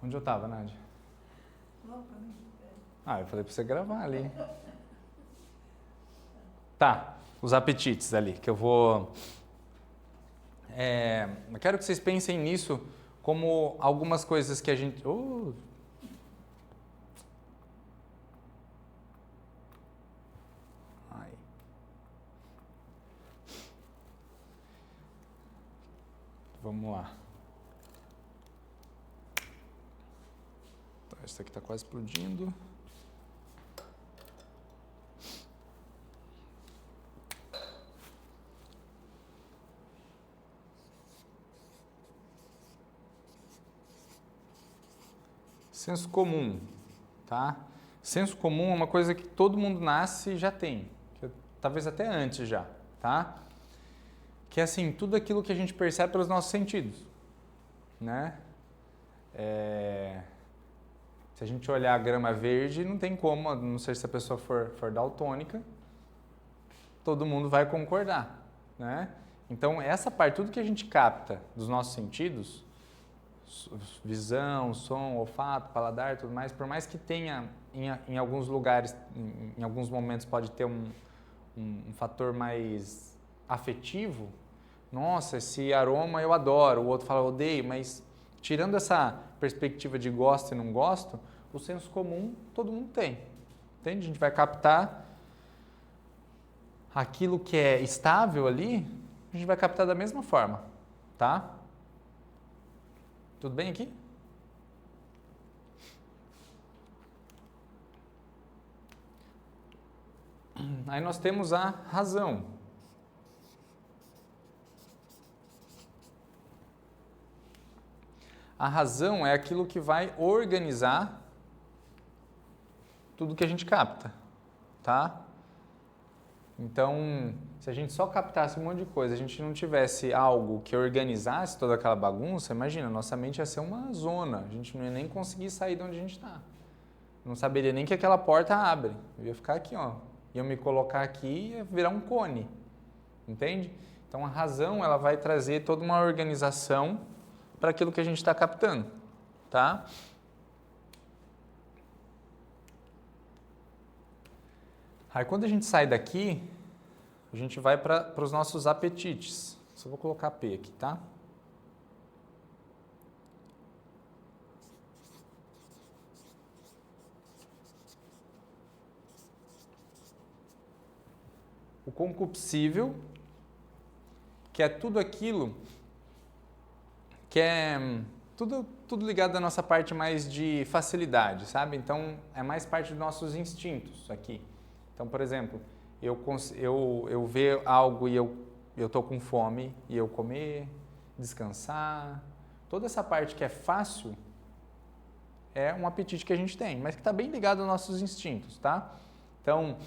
Onde eu tava, Nádia? Ah, eu falei pra você gravar ali. Tá, os apetites ali, que eu vou... eu quero que vocês pensem nisso como algumas coisas que a gente... Ai. Vamos lá. Isso aqui tá quase explodindo. Senso comum, tá? Senso comum é uma coisa que todo mundo nasce e já tem, talvez até antes já, tá? Que é assim, tudo aquilo que a gente percebe pelos nossos sentidos, né? Se a gente olhar a grama verde, não tem como, não sei se a pessoa for daltônica, todo mundo vai concordar, né? Então, essa parte, tudo que a gente capta dos nossos sentidos, visão, som, olfato, paladar, tudo mais, por mais que tenha em alguns lugares, em alguns momentos pode ter um fator mais afetivo, nossa, esse aroma eu adoro, o outro fala odeio, mas tirando essa perspectiva de gosto e não gosto, o senso comum todo mundo tem, entende? A gente vai captar aquilo que é estável ali, a gente vai captar da mesma forma, tá? Tudo bem aqui? Aí nós temos a razão. A razão é aquilo que vai organizar tudo que a gente capta, tá? Então, se a gente só captasse um monte de coisa, a gente não tivesse algo que organizasse toda aquela bagunça, imagina, nossa mente ia ser uma zona, a gente não ia nem conseguir sair de onde a gente está. Não saberia nem que aquela porta abre, eu ia ficar aqui, ó, ia me colocar aqui e ia virar um cone, entende? Então, a razão, ela vai trazer toda uma organização para aquilo que a gente está captando, tá? Aí quando a gente sai daqui, a gente vai para os nossos apetites. Só vou colocar P aqui, tá? O concupiscível, que é tudo aquilo que é tudo ligado à nossa parte mais de facilidade, sabe? Então, é mais parte dos nossos instintos aqui. Então, por exemplo, eu ver algo e eu estou com fome e eu comer, descansar. Toda essa parte que é fácil é um apetite que a gente tem, mas que está bem ligado aos nossos instintos, tá? Então,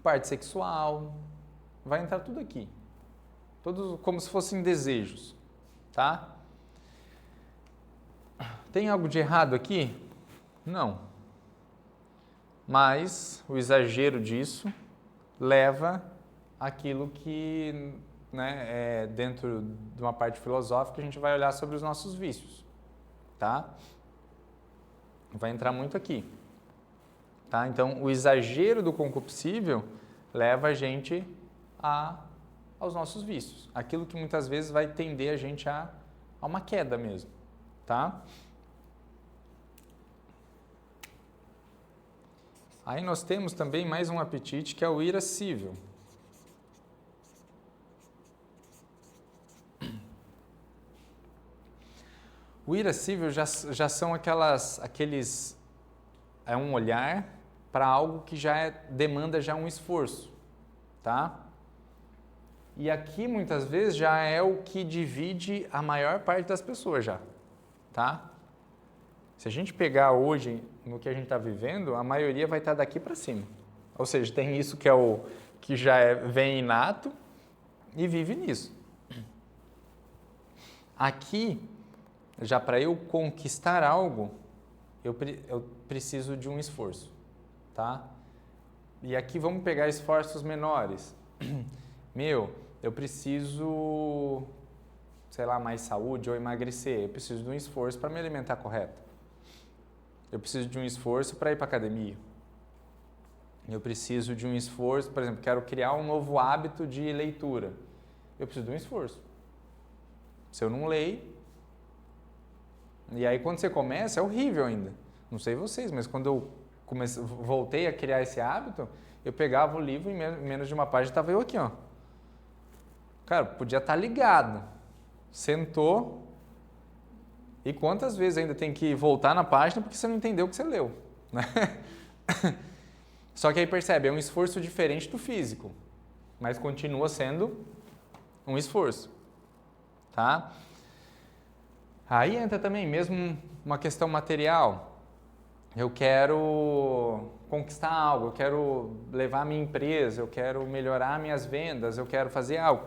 parte sexual, vai entrar tudo aqui. Todos como se fossem desejos, tá? Tem algo de errado aqui? Não. Mas o exagero disso leva àquilo que, né, é dentro de uma parte filosófica, a gente vai olhar sobre os nossos vícios, tá? Vai entrar muito aqui, tá? Então, o exagero do concupiscível leva a gente aos nossos vícios. Aquilo que muitas vezes vai tender a gente a uma queda mesmo, tá? Aí nós temos também mais um apetite que é o irascível. O irascível já são aqueles... É um olhar para algo que demanda já um esforço, tá? E aqui, muitas vezes, já é o que divide a maior parte das pessoas já, tá? Se a gente pegar hoje, no que a gente está vivendo, a maioria vai estar daqui para cima. Ou seja, tem isso que é que vem inato e vive nisso. Aqui, já para eu conquistar algo, eu preciso de um esforço, tá? E aqui vamos pegar esforços menores. Eu preciso sei lá, mais saúde ou emagrecer, eu preciso de um esforço para me alimentar correto. Eu preciso de um esforço para ir para a academia. Eu preciso de um esforço, por exemplo, quero criar um novo hábito de leitura. Eu preciso de um esforço. Se eu não leio, e aí quando você começa, é horrível ainda. Não sei vocês, mas quando eu voltei a criar esse hábito, eu pegava o livro e em menos de uma página estava eu aqui, ó. Cara, podia estar ligado. Sentou. E quantas vezes ainda tem que voltar na página porque você não entendeu o que você leu, né? Só que aí percebe, é um esforço diferente do físico, mas continua sendo um esforço, tá? Aí entra também mesmo uma questão material. Eu quero conquistar algo, eu quero levar a minha empresa, eu quero melhorar minhas vendas, eu quero fazer algo.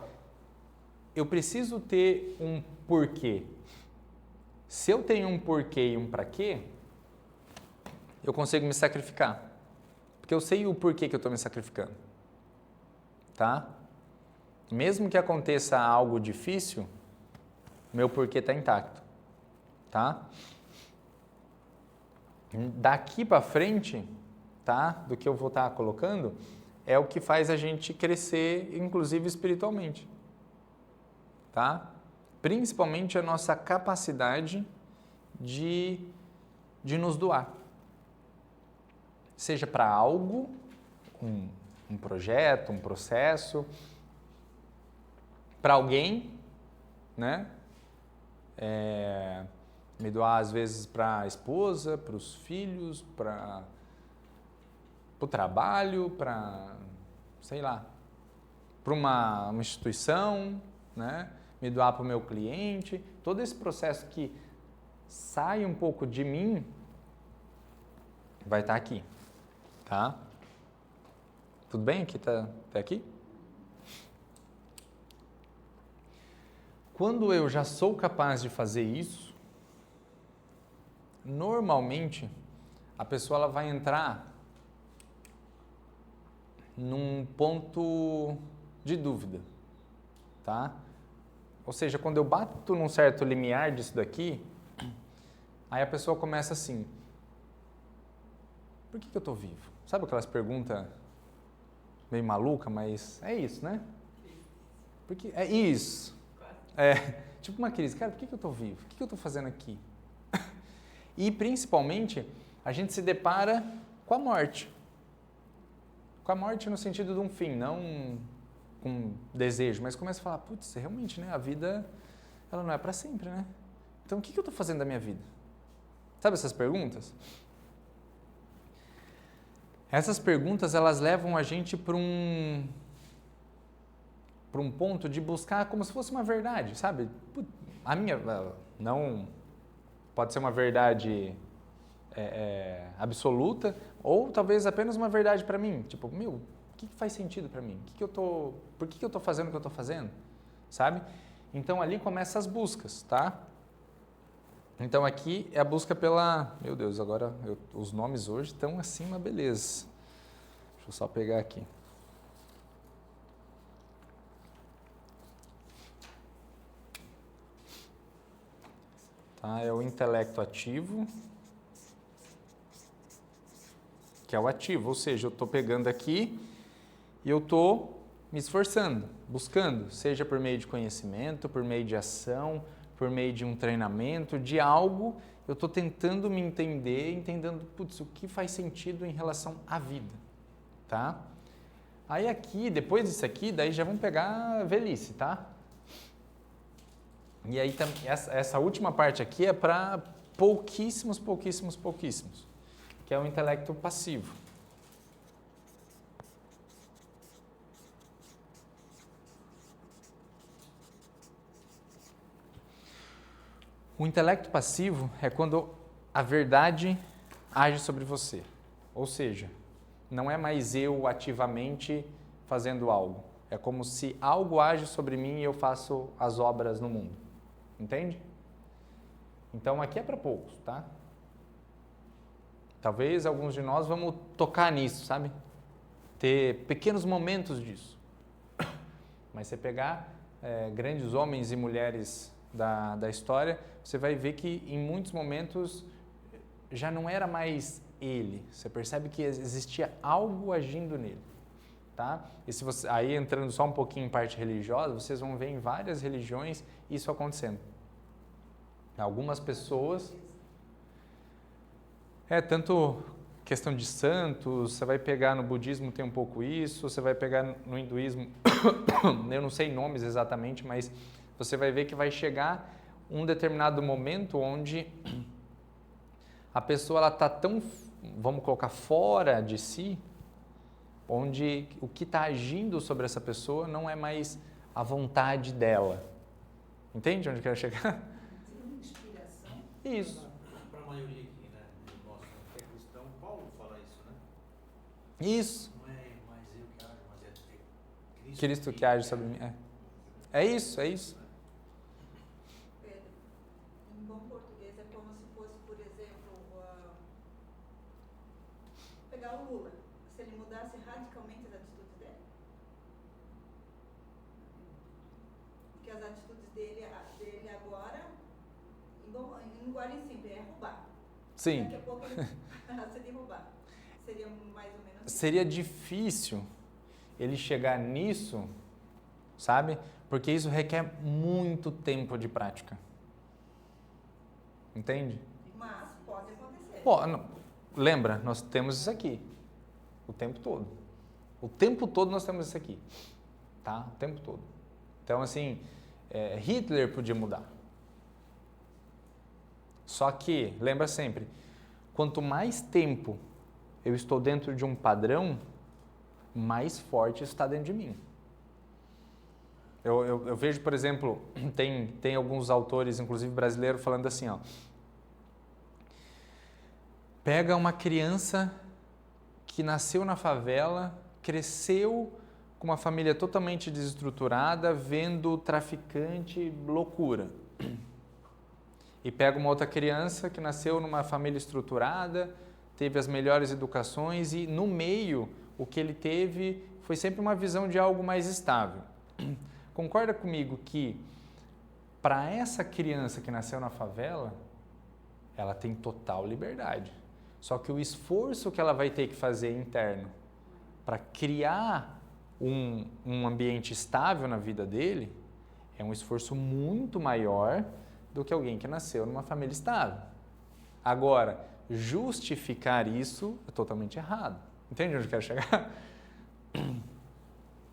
Eu preciso ter um porquê. Se eu tenho um porquê e um para quê, eu consigo me sacrificar. Porque eu sei o porquê que eu estou me sacrificando. Tá? Mesmo que aconteça algo difícil, meu porquê está intacto. Tá? Daqui para frente, tá? Do que eu vou estar colocando, é o que faz a gente crescer, inclusive espiritualmente. Tá? Principalmente a nossa capacidade de nos doar. Seja para algo, um projeto, um processo, para alguém, né? Me doar às vezes para a esposa, para os filhos, para o trabalho, para, sei lá, para uma instituição, né? Me doar para o meu cliente, todo esse processo que sai um pouco de mim vai estar aqui, tá? Tudo bem aqui? Tá aqui? Quando eu já sou capaz de fazer isso, normalmente a pessoa ela vai entrar num ponto de dúvida, tá? Ou seja, quando eu bato num certo limiar disso daqui, aí a pessoa começa assim, por que eu estou vivo? Sabe aquelas perguntas meio maluca, mas é isso, né? Porque é isso. Tipo uma crise, cara, por que eu estou vivo? O que eu estou fazendo aqui? E principalmente, a gente se depara com a morte. Com a morte no sentido de um fim, não com desejo, mas começa a falar, putz, realmente, né? A vida, ela não é para sempre, né? Então, o que eu estou fazendo da minha vida? Sabe essas perguntas? Essas perguntas, elas levam a gente para um ponto de buscar como se fosse uma verdade, sabe? A minha, não pode ser uma verdade absoluta ou talvez apenas uma verdade para mim. Tipo, o que faz sentido para mim? Por que eu estou fazendo o que eu estou fazendo? Sabe? Então, ali começam as buscas, tá? Então, aqui é a busca pela... Meu Deus, agora os nomes hoje estão assim, uma beleza. Deixa eu só pegar aqui. Tá? É o intelecto ativo, que é o ativo, ou seja, eu estou pegando aqui e eu estou me esforçando, buscando, seja por meio de conhecimento, por meio de ação, por meio de um treinamento, de algo, eu estou tentando me entender, entendendo, putz, o que faz sentido em relação à vida, tá? Aí aqui, depois disso aqui, daí já vamos pegar a velhice, tá? E aí essa última parte aqui é para pouquíssimos, que é o intelecto passivo. O intelecto passivo é quando a verdade age sobre você. Ou seja, não é mais eu ativamente fazendo algo. É como se algo age sobre mim e eu faço as obras no mundo. Entende? Então aqui é para poucos, tá? Talvez alguns de nós vamos tocar nisso, sabe? Ter pequenos momentos disso. Mas você pegar grandes homens e mulheres da história, você vai ver que em muitos momentos já não era mais ele. Você percebe que existia algo agindo nele. Tá? E se você, aí entrando só um pouquinho em parte religiosa, vocês vão ver em várias religiões isso acontecendo. Algumas pessoas... tanto questão de santos, você vai pegar no budismo tem um pouco isso, você vai pegar no hinduísmo, eu não sei nomes exatamente, mas você vai ver que vai chegar um determinado momento onde a pessoa ela está tão, vamos colocar, fora de si, onde o que está agindo sobre essa pessoa não é mais a vontade dela. Entende onde eu quero chegar? Inspiração. Isso. Para a maioria aqui, né, nosso que é cristão, Paulo fala isso, né? Isso. Não é mais eu que ajo, mas é Cristo que age sobre mim. É isso, é isso. Pedro, em bom português é como se fosse, por exemplo, pegar o Lula. Se ele mudasse radicalmente as atitudes dele? Porque as atitudes dele agora, em linguagem simples, é roubar. Sim. Daqui a pouco ele seria roubar. Seria mais ou menos assim. Seria difícil ele chegar nisso, sabe? Porque isso requer muito tempo de prática. Entende? Mas pode acontecer. Pô, lembra, nós temos isso aqui. O tempo todo. O tempo todo nós temos isso aqui. Tá? O tempo todo. Então, assim, Hitler podia mudar. Só que, lembra sempre, quanto mais tempo eu estou dentro de um padrão, mais forte isso está dentro de mim. Eu vejo, por exemplo, tem alguns autores, inclusive brasileiros, falando assim, ó. Pega uma criança que nasceu na favela, cresceu com uma família totalmente desestruturada, vendo traficante, loucura. E pega uma outra criança que nasceu numa família estruturada, teve as melhores educações e no meio o que ele teve foi sempre uma visão de algo mais estável. Concorda comigo que para essa criança que nasceu na favela, ela tem total liberdade. Só que o esforço que ela vai ter que fazer interno para criar um ambiente estável na vida dele é um esforço muito maior do que alguém que nasceu numa família estável. Agora, justificar isso é totalmente errado. Entende onde eu quero chegar?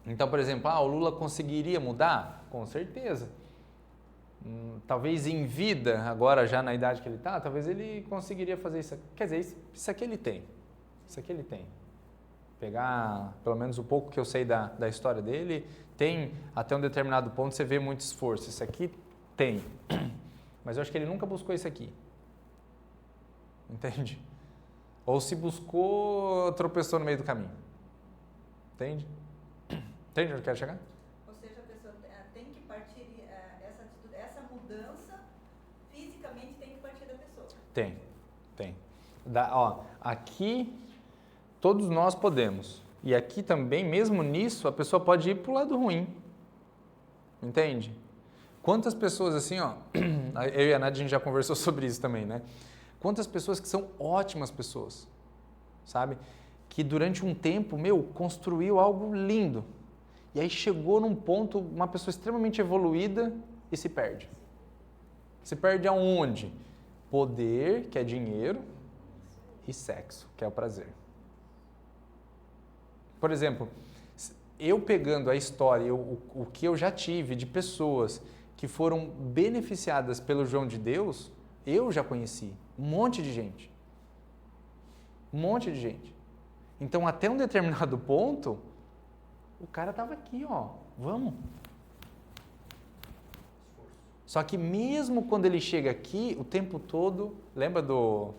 Então, por exemplo, o Lula conseguiria mudar? Com certeza. Talvez em vida, agora já na idade que ele está, talvez ele conseguiria fazer isso. Quer dizer, isso aqui ele tem. Isso aqui ele tem. Pegar, pelo menos o pouco que eu sei da história dele, tem até um determinado ponto você vê muito esforço. Isso aqui tem. Mas eu acho que ele nunca buscou isso aqui. Entende? Ou se buscou, tropeçou no meio do caminho. Entende? Entende onde eu quero chegar? Ou seja, a pessoa tem que partir, essa mudança fisicamente tem que partir da pessoa. Tem. Aqui todos nós podemos. E aqui também, mesmo nisso, a pessoa pode ir para o lado ruim. Entende? Quantas pessoas assim, eu e a Nádia, a gente já conversou sobre isso também, né? Quantas pessoas que são ótimas pessoas, sabe? Que durante um tempo, construiu algo lindo. E aí chegou num ponto, uma pessoa extremamente evoluída e se perde. Se perde aonde? Poder, que é dinheiro, e sexo, que é o prazer. Por exemplo, eu pegando a história, o que eu já tive de pessoas que foram beneficiadas pelo João de Deus, eu já conheci um monte de gente. Um monte de gente. Então, até um determinado ponto, o cara estava aqui, vamos. Só que mesmo quando ele chega aqui, o tempo todo, lembra do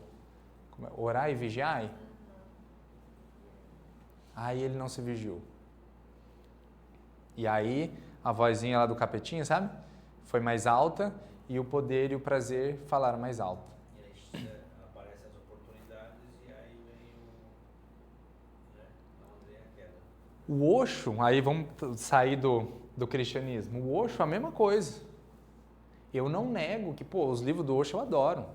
orar e vigiar? Aí ele não se vigiou. E aí a vozinha lá do capetinha, sabe? Foi mais alta e o poder e o prazer falaram mais alto. E aí aparecem as oportunidades e aí vem onde vem a queda. O Osho, aí vamos sair do cristianismo. O Osho é a mesma coisa. Eu não nego que, os livros do Osho eu adoro.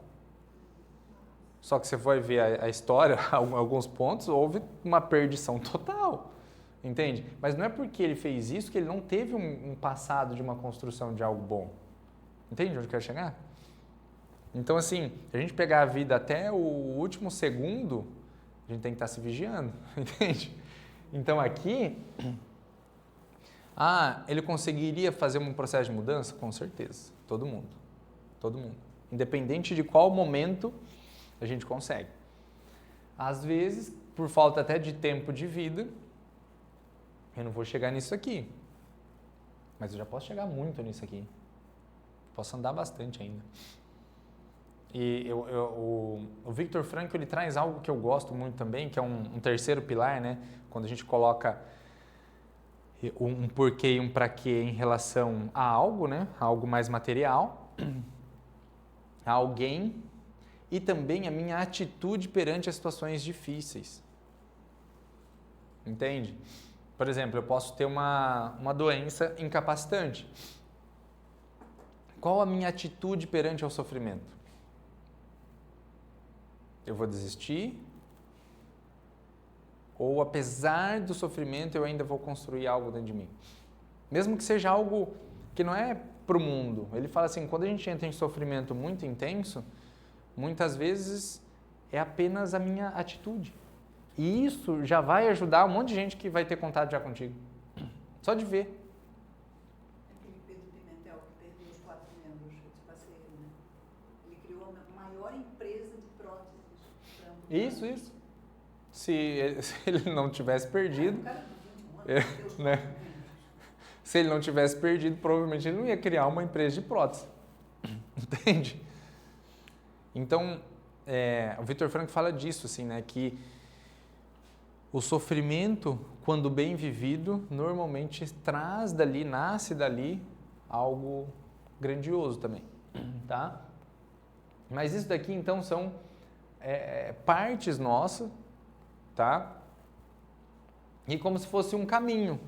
Só que você vai ver a história, alguns pontos, houve uma perdição total. Entende? Mas não é porque ele fez isso que ele não teve um passado de uma construção de algo bom. Entende onde eu quero chegar? Então, assim, se a gente pegar a vida até o último segundo, a gente tem que estar se vigiando. Entende? Então, aqui, ele conseguiria fazer um processo de mudança? Com certeza. Todo mundo. Todo mundo. Independente de qual momento a gente consegue. Às vezes, por falta até de tempo de vida, eu não vou chegar nisso aqui. Mas eu já posso chegar muito nisso aqui. Posso andar bastante ainda. E o Viktor Frankl, ele traz algo que eu gosto muito também, que é um terceiro pilar, né? Quando a gente coloca um porquê e um pra quê em relação a algo, né? A algo mais material, a alguém, e também a minha atitude perante as situações difíceis. Entende? Por exemplo, eu posso ter uma doença incapacitante. Qual a minha atitude perante ao sofrimento? Eu vou desistir? Ou apesar do sofrimento eu ainda vou construir algo dentro de mim? Mesmo que seja algo que não é para o mundo. Ele fala assim, quando a gente entra em sofrimento muito intenso, muitas vezes é apenas a minha atitude. E isso já vai ajudar um monte de gente que vai ter contato já contigo. Só de ver. Aquele Pedro Pimentel que perdeu os 4 membros, eu te passei ele, né? Ele criou a maior empresa de próteses. Isso. Se ele não tivesse perdido, né? Se ele não tivesse perdido, provavelmente ele não ia criar uma empresa de prótese. Entende? Então, o Viktor Frankl fala disso, assim, né? Que o sofrimento, quando bem vivido, normalmente traz dali, nasce dali algo grandioso também, tá? Mas isso daqui, então, são partes nossas, tá? E como se fosse um caminho,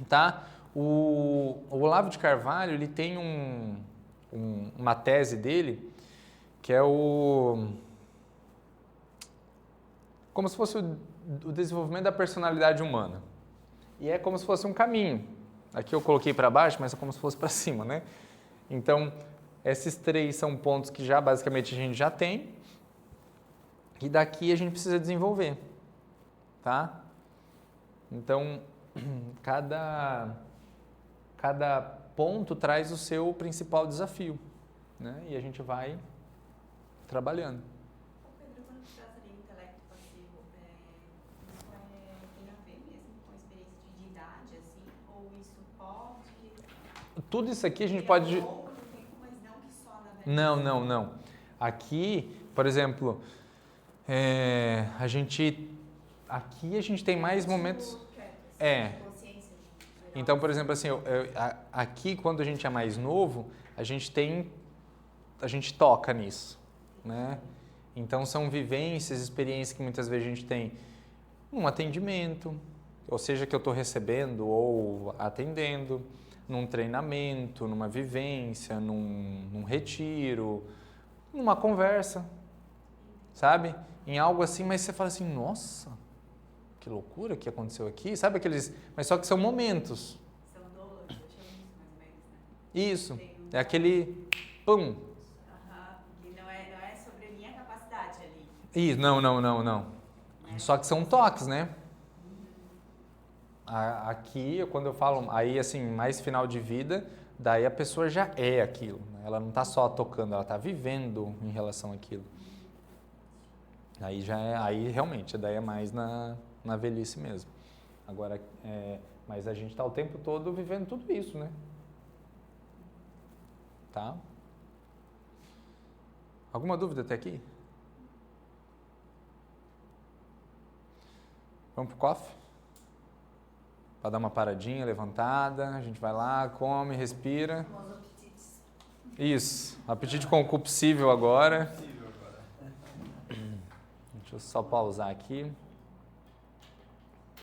tá? O Olavo de Carvalho, ele tem uma tese dele, que é como se fosse o desenvolvimento da personalidade humana. E é como se fosse um caminho. Aqui eu coloquei para baixo, mas é como se fosse para cima, né? Então, esses 3 são pontos que já basicamente a gente já tem. E daqui a gente precisa desenvolver, tá? Então, cada ponto traz o seu principal desafio, né? E a gente vai trabalhando. Pedro, quando tu traz ali o intelecto passivo, isso tem a ver mesmo com a experiência de idade, assim? Ou isso pode... Tudo isso aqui a gente pode... Ao longo do tempo, mas não que só na velhice. Não. Aqui, por exemplo, aqui a gente tem mais momentos... Consciência de Então, por exemplo, assim, aqui quando a gente é mais novo, a gente toca nisso, né? Então, são vivências, experiências que muitas vezes a gente tem num atendimento, ou seja, que eu estou recebendo ou atendendo, num treinamento, numa vivência, num retiro, numa conversa, sabe? Em algo assim, mas você fala assim, nossa, que loucura que aconteceu aqui, sabe aqueles... Mas só que são momentos. São dores, eu chamo isso mais ou menos, né? Isso, é aquele pum. E não é sobre a minha capacidade ali. Isso, não. Só que são toques, né? Aqui, quando eu falo, aí assim, mais final de vida, daí a pessoa já é aquilo. Né? Ela não está só tocando, ela está vivendo em relação àquilo. Aí já aí realmente, daí é mais na velhice mesmo. Agora, mas a gente está o tempo todo vivendo tudo isso, né? Tá? Alguma dúvida até aqui? Vamos pro coffee? Para dar uma paradinha, levantada, a gente vai lá, come, respira. Os apetites. Isso, apetite concupiscível agora. Deixa eu só pausar aqui.